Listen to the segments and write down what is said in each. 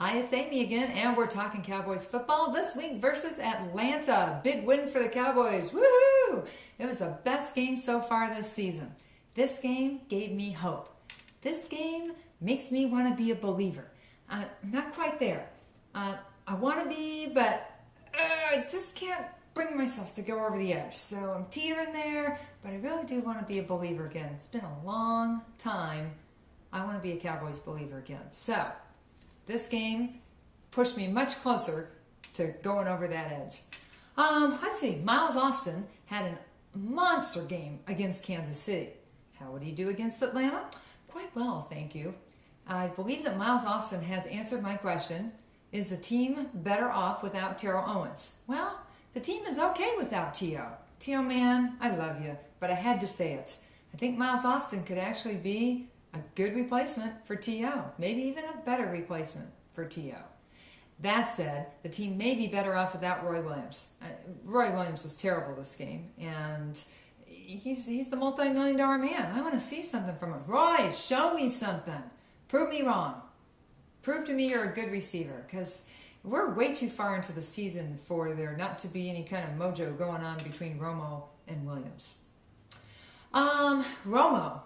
Hi, it's Amy again, and we're talking Cowboys football this week versus Atlanta. Big win for the Cowboys. Woohoo! It was the best game so far this season. This game gave me hope. This game makes me want to be a believer. I'm not quite there. I want to be, but I just can't bring myself to go over the edge. So I'm teetering there, but I really do want to be a believer again. It's been a long time. I want to be a Cowboys believer again. So this game pushed me much closer to going over that edge. Let's see. Miles Austin had a monster game against Kansas City. How would he do against Atlanta? Quite well, thank you. I believe that Miles Austin has answered my question. Is the team better off without Terrell Owens? Well, the team is okay without T.O. T.O. man, I love you, but I had to say it. I think Miles Austin could actually be a good replacement for T.O., maybe even a better replacement for T.O. That said, the team may be better off without Roy Williams. Roy Williams was terrible this game, and he's the multi-million-dollar man. I want to see something from him. Roy, show me something. Prove me wrong. Prove to me you're a good receiver, because we're way too far into the season for there not to be any kind of mojo going on between Romo and Williams. Romo.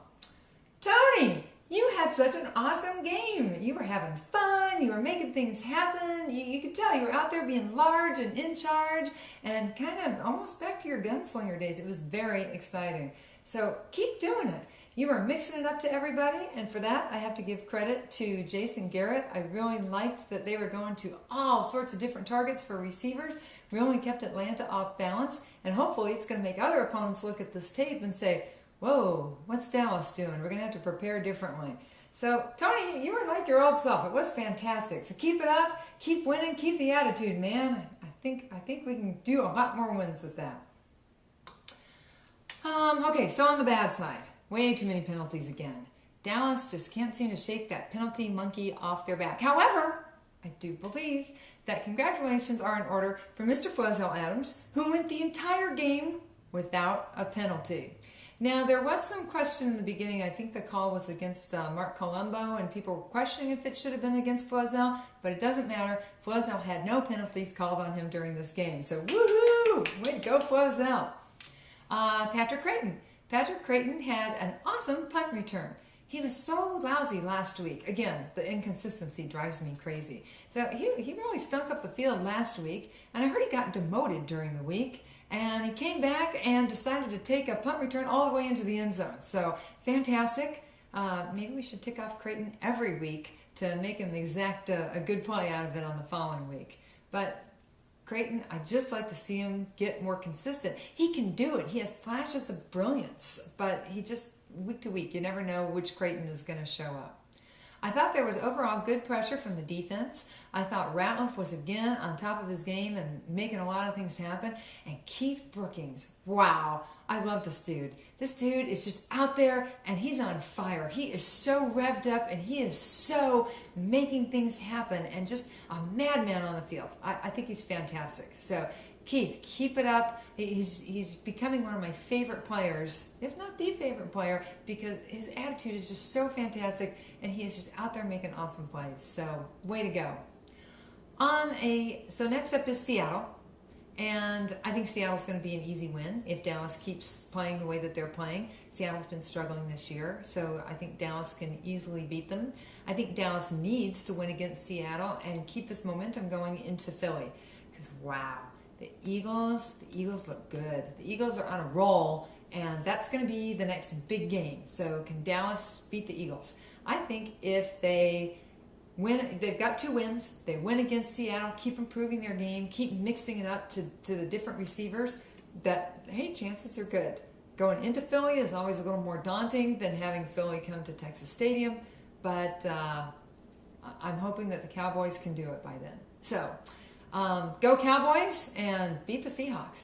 Tony, you had such an awesome game. You were having fun. You were making things happen. You could tell you were out there being large and in charge and kind of almost back to your gunslinger days. It was very exciting. So keep doing it. You were mixing it up to everybody, and for that I have to give credit to Jason Garrett. I really liked that they were going to all sorts of different targets for receivers. We only kept Atlanta off balance, and hopefully it's going to make other opponents look at this tape and say, whoa, what's Dallas doing? We're going to have to prepare differently. So, Tony, you were like your old self. It was fantastic. So keep it up, keep winning, keep the attitude, man. I think we can do a lot more wins with that. Okay, so on the bad side, way too many penalties again. Dallas just can't seem to shake that penalty monkey off their back. However, I do believe that congratulations are in order for Mr. Flozell Adams, who went the entire game without a penalty. Now, there was some question in the beginning. I think the call was against Mark Colombo, and people were questioning if it should have been against Flozell, but it doesn't matter. Flozell had no penalties called on him during this game. So, woohoo! Way to go, Flozell. Patrick Creighton. Patrick Creighton had an awesome punt return. He was so lousy last week. Again, the inconsistency drives me crazy. So he really stunk up the field last week, and I heard he got demoted during the week. And he came back and decided to take a punt return all the way into the end zone. So, fantastic. Maybe we should tick off Creighton every week to make him exact a good play out of it on the following week. But Creighton, I'd just like to see him get more consistent. He can do it. He has flashes of brilliance, but he just, week to week, you never know which Creighton is going to show up. I thought there was overall good pressure from the defense. I thought Ratliff was again on top of his game and making a lot of things happen. And Keith Brookings, wow, I love this dude. This dude is just out there and he's on fire. He is so revved up and he is so making things happen and just a madman on the field. I think he's fantastic. So Keith, keep it up. He's becoming one of my favorite players, if not the favorite player, because his attitude is just so fantastic, and he is just out there making awesome plays. So, way to go. So next up is Seattle, and I think Seattle's going to be an easy win if Dallas keeps playing the way that they're playing. Seattle's been struggling this year, so I think Dallas can easily beat them. I think Dallas needs to win against Seattle and keep this momentum going into Philly, because wow. The Eagles look good. The Eagles are on a roll, and that's going to be the next big game. So can Dallas beat the Eagles? I think if they win, they've got 2 wins. They win against Seattle, keep improving their game, keep mixing it up to the different receivers, that, hey, chances are good. Going into Philly is always a little more daunting than having Philly come to Texas Stadium, but I'm hoping that the Cowboys can do it by then. So, go Cowboys and beat the Seahawks.